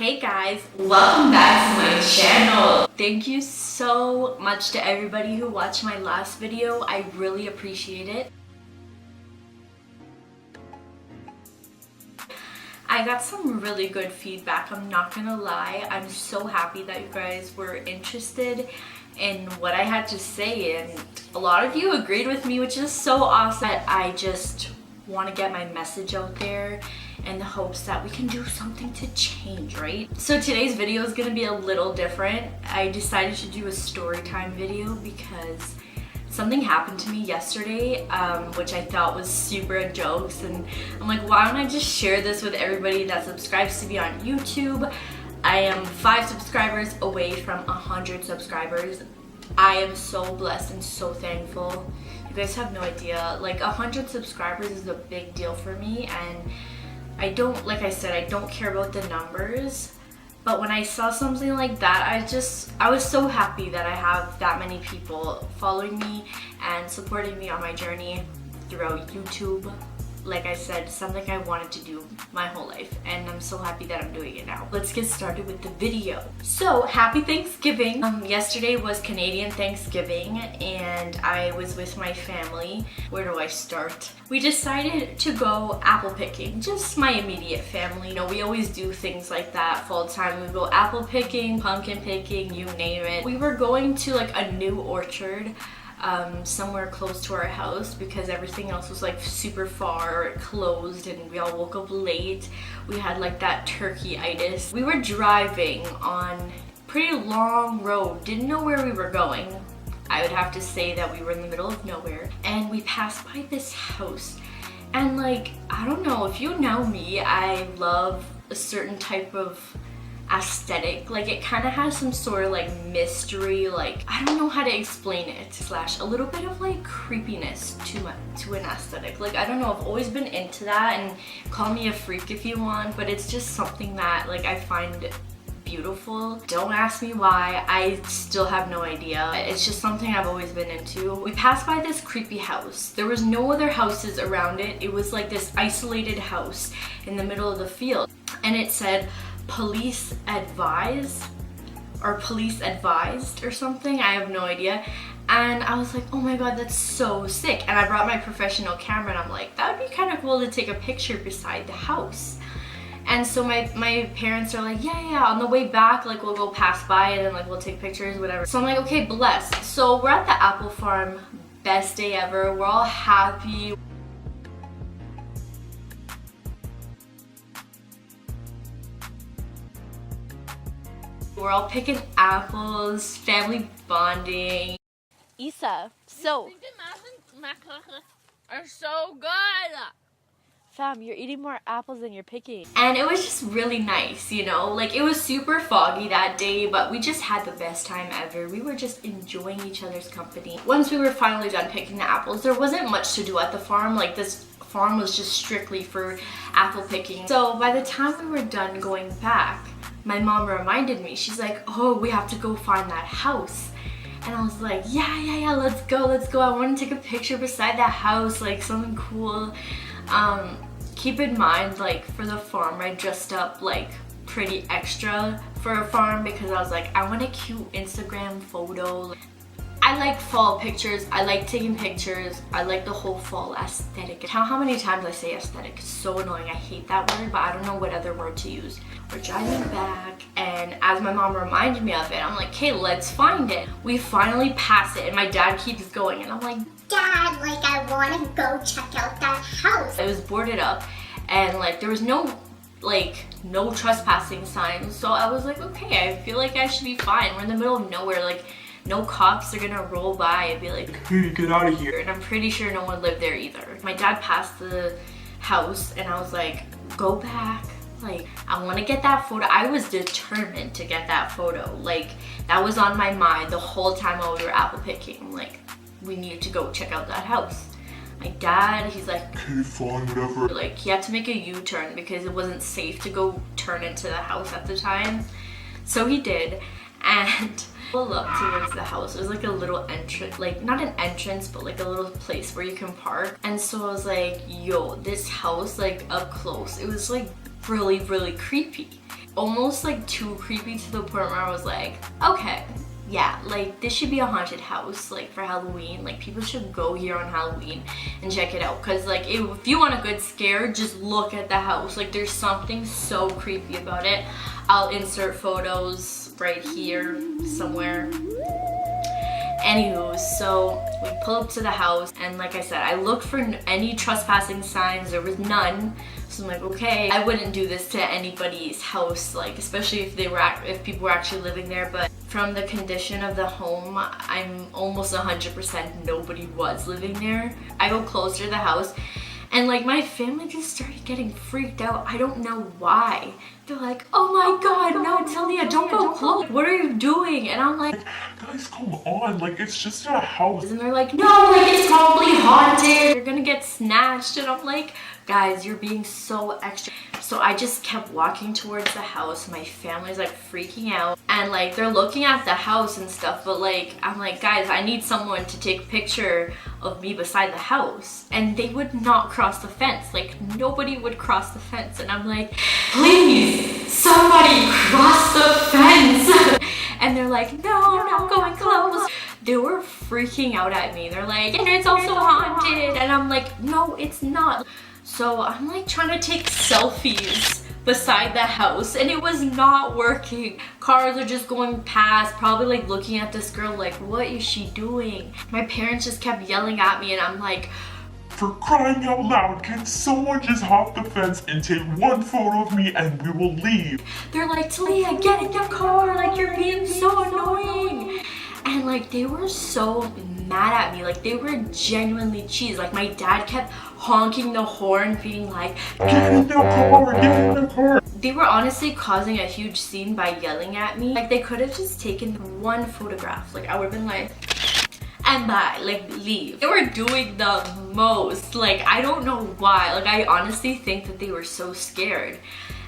Hey guys, welcome back to my channel. Thank you so much to everybody who watched my last video. I really appreciate it. I got some really good feedback, I'm not gonna lie. I'm so happy that you guys were interested in what I had to say, and a lot of you agreed with me, which is so awesome. I just want to get my message out there in the hopes that we can do something to change, right? So today's video is gonna be a little different. I decided to do a story time video because something happened to me yesterday, which I thought was super jokes, and I'm like, why don't I just share this with everybody that subscribes to me on YouTube? I am 5 subscribers away from 100 subscribers. I am so blessed and so thankful. You guys have no idea. Like 100 subscribers is a big deal for me, and I don't, like I said, I don't care about the numbers. But when I saw something like that, I was so happy that I have that many people following me and supporting me on my journey throughout YouTube. Like I said, something I wanted to do my whole life, and I'm so happy that I'm doing it now. Let's get started with the video. So, happy Thanksgiving. Yesterday was Canadian Thanksgiving, and I was with my family. Where do I start? We decided to go apple picking, just my immediate family. You know, we always do things like that fall time. We go apple picking, pumpkin picking, you name it. We were going to like a new orchard somewhere close to our house because everything else was like super far or closed, and we all woke up late. We had like that turkey-itis. We were driving on pretty long road, didn't know where we were going. I would have to say that we were in the middle of nowhere, and we passed by this house, and like, I don't know, if you know me, I love a certain type of aesthetic. Like, it kind of has some sort of like mystery, like I don't know how to explain it, slash a little bit of like creepiness to an aesthetic. Like, I don't know, I've always been into that, and call me a freak if you want, but it's just something that like I find beautiful. Don't ask me why, I still have no idea. It's just something I've always been into. We passed by this creepy house. There was no other houses around it. It was like this isolated house in the middle of the field, and it said police advise or police advised or something. I have no idea. And I was like, oh my god, that's so sick. And I brought my professional camera, and I'm like, that would be kind of cool to take a picture beside the house. And so my parents are like, yeah, on the way back, like we'll go pass by and then like we'll take pictures, whatever. So I'm like, okay, blessed. So we're at the apple farm, best day ever. We're all happy. We're all picking apples, family bonding. Isa, so are so good. fam, you're eating more apples than you're picking. And it was just really nice, you know? Like, it was super foggy that day, but we just had the best time ever. We were just enjoying each other's company. Once we were finally done picking the apples, there wasn't much to do at the farm. Like, this farm was just strictly for apple picking. So by the time we were done going back, my mom reminded me. She's like, oh, we have to go find that house. And I was like, yeah, let's go. I want to take a picture beside that house, like something cool. Keep in mind, like, for the farm, I dressed up like pretty extra for a farm because I was like, I want a cute Instagram photo. I like fall pictures, I like taking pictures, I like the whole fall aesthetic. Count how many times I say aesthetic, it's so annoying, I hate that word, but I don't know what other word to use. We're driving back, and as my mom reminded me of it, I'm like, okay, let's find it. We finally pass it, and my dad keeps going, and I'm like, Dad, like, I want to go check out that house. It was boarded up, and like, there was no trespassing signs, so I was like, okay, I feel like I should be fine. We're in the middle of nowhere, like, no cops are gonna roll by and be like, hey, get out of here. And I'm pretty sure no one lived there either. My dad passed the house, and I was like, go back. Like, I want to get that photo. I was determined to get that photo. Like, that was on my mind the whole time while we were apple picking. Like, we needed to go check out that house. My dad, he's like, okay, fine, whatever. Like, he had to make a U-turn because it wasn't safe to go turn into the house at the time. So he did, and pull up towards the house. There's like a little entrance, like not an entrance, but like a little place where you can park. And so I was like, yo, this house, like up close, it was like really creepy. almost like too creepy to the point where I was like, okay, yeah, like this should be a haunted house like for Halloween. Like people should go here on Halloween and check it out, because like if you want a good scare, just look at the house. Like there's something so creepy about it. I'll insert photos right here somewhere. Anywho, so we pull up to the house, and like I said, I looked for any trespassing signs. There was none. So I'm like, okay, I wouldn't do this to anybody's house, like especially if if people were actually living there. But from the condition of the home, I'm almost 100% nobody was living there. I go closer to the house, and like my family just started getting freaked out. I don't know why. They're like, oh my god, no, Talia, don't go close. What are you doing? And I'm like, guys, come on, like it's just a house. And they're like, no, like it's probably haunted. You're gonna get snatched. And I'm like, guys, you're being so extra. So I just kept walking towards the house. My family's like freaking out, and like they're looking at the house and stuff, but like I'm like, guys, I need someone to take a picture of me beside the house. And they would not cross the fence. Like nobody would cross the fence. And I'm like, please, somebody cross the fence. And they're like, no, not going close. They were freaking out at me. They're like, and it's also haunted. And I'm like, no, it's not. So I'm like trying to take selfies beside the house, and it was not working. Cars are just going past, probably like looking at this girl like, what is she doing? My parents just kept yelling at me, and I'm like, for crying out loud, can someone just hop the fence and take one photo of me and we will leave? They're like, Talia, get in your car, like you're being so annoying. And like they were so mad at me, like they were genuinely cheesed. Like my dad kept honking the horn, being like, get in the car, get in the car. They were honestly causing a huge scene by yelling at me. Like they could have just taken one photograph. Like I would have been like, and bye, like leave. They were doing the most. Like I don't know why. Like I honestly think that they were so scared.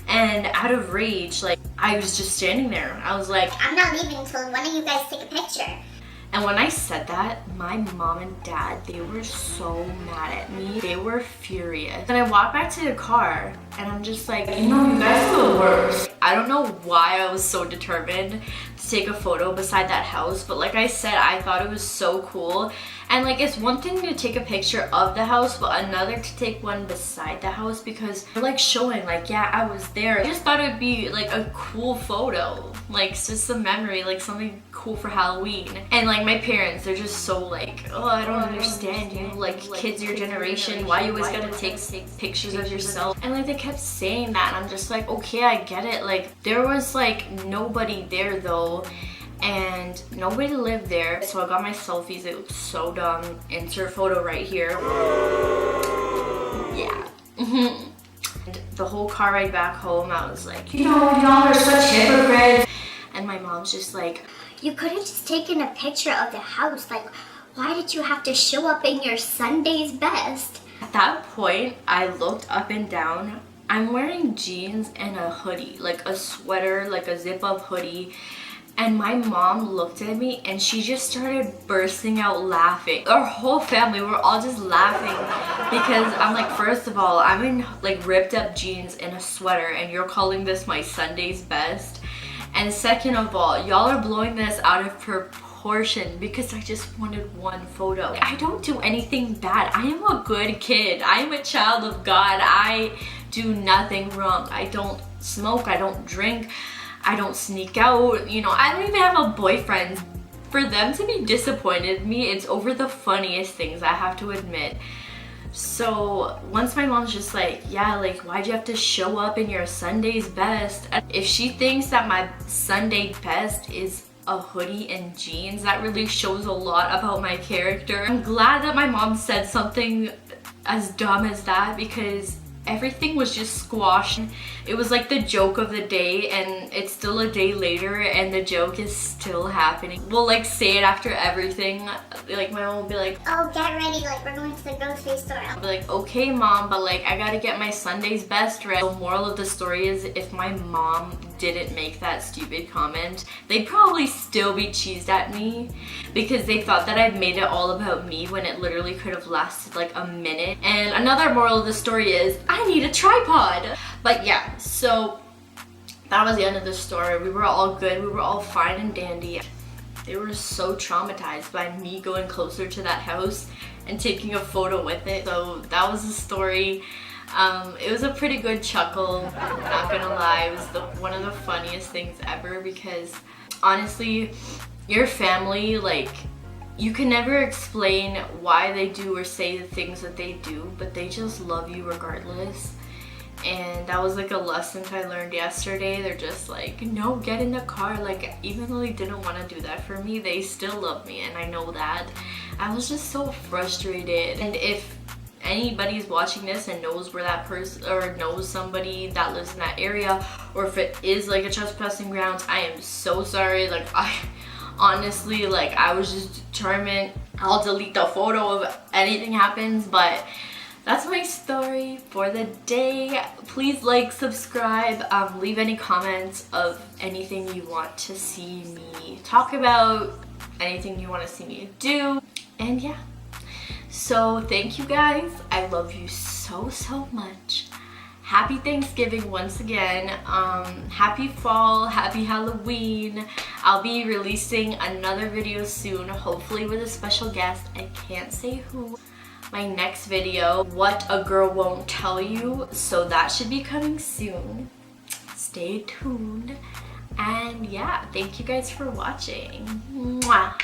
And out of rage, like I was just standing there. I was like, I'm not leaving until one of you guys take a picture. And when I said that, my mom and dad, they were so mad at me. They were furious. Then I walked back to the car, and I'm just like, you know, you guys are the worst. I don't know why I was so determined to take a photo beside that house, but like I said, I thought it was so cool. And like it's one thing to take a picture of the house, but another to take one beside the house, because they're like showing like, yeah, I was there. I just thought it would be like a cool photo, like it's just a memory, like something cool for Halloween. And like my parents, they're just so like, oh, I don't understand you, like kids your generation, why you always gotta take pictures of yourself. And like they kept saying that, and I'm just like, okay, I get it. Like there was like nobody there though, and nobody lived there. So I got my selfies. It looks so dumb. Insert photo right here. Yeah. And the whole car ride back home, I was like, you know, y'all are such hypocrites. And my mom's just like, you could have just taken a picture of the house. Like, why did you have to show up in your Sunday's best? At that point, I looked up and down. I'm wearing jeans and a hoodie, like a sweater, like a zip-up hoodie. And my mom looked at me and she just started bursting out laughing. Our whole family, we're all just laughing because I'm like, first of all, I'm in like ripped up jeans and a sweater, and you're calling this my Sunday's best. And second of all, y'all are blowing this out of proportion because I just wanted one photo. I don't do anything bad. I am a good kid. I am a child of God. I do nothing wrong. I don't smoke. I don't drink. I don't sneak out, you know, I don't even have a boyfriend. For them to be disappointed in me, it's over the funniest things, I have to admit. So once my mom's just like, yeah, like why'd you have to show up in your Sunday's best? If she thinks that my Sunday best is a hoodie and jeans, that really shows a lot about my character. I'm glad that my mom said something as dumb as that, because everything was just squashed. It was like the joke of the day, and it's still a day later and the joke is still happening. We'll like say it after everything. Like my mom will be like, oh, get ready, like we're going to the grocery store. I'll be like, okay mom, but like I gotta get my Sunday's best ready. The moral of the story is, if my mom didn't make that stupid comment, they'd probably still be cheesed at me because they thought that I've made it all about me when it literally could have lasted like a minute. And another moral of the story is, I need a tripod. But yeah, so that was the end of the story. We were all good. We were all fine and dandy. They were so traumatized by me going closer to that house and taking a photo with it. So that was the story. It was a pretty good chuckle, not gonna lie. It was one of the funniest things ever because honestly, your family, like, you can never explain why they do or say the things that they do, but they just love you regardless. And that was like a lesson I learned yesterday. They're just like, no, get in the car. Like, even though they didn't want to do that for me, they still love me, and I know that. I was just so frustrated. And if anybody's watching this and knows where that person, or knows somebody that lives in that area, or if it is like a trespassing grounds, I am so sorry. Like, I honestly, like, I was just determined. I'll delete the photo if anything happens, but that's my story for the day. Please like, subscribe, leave any comments of anything you want to see me talk about, anything you want to see me do, and yeah. So thank you guys. I love you so, so much. Happy Thanksgiving once again. Happy fall, happy Halloween. I'll be releasing another video soon, hopefully with a special guest. I can't say who. My next video, What a Girl Won't Tell You, so that should be coming soon. Stay tuned. And yeah, thank you guys for watching. Mwah.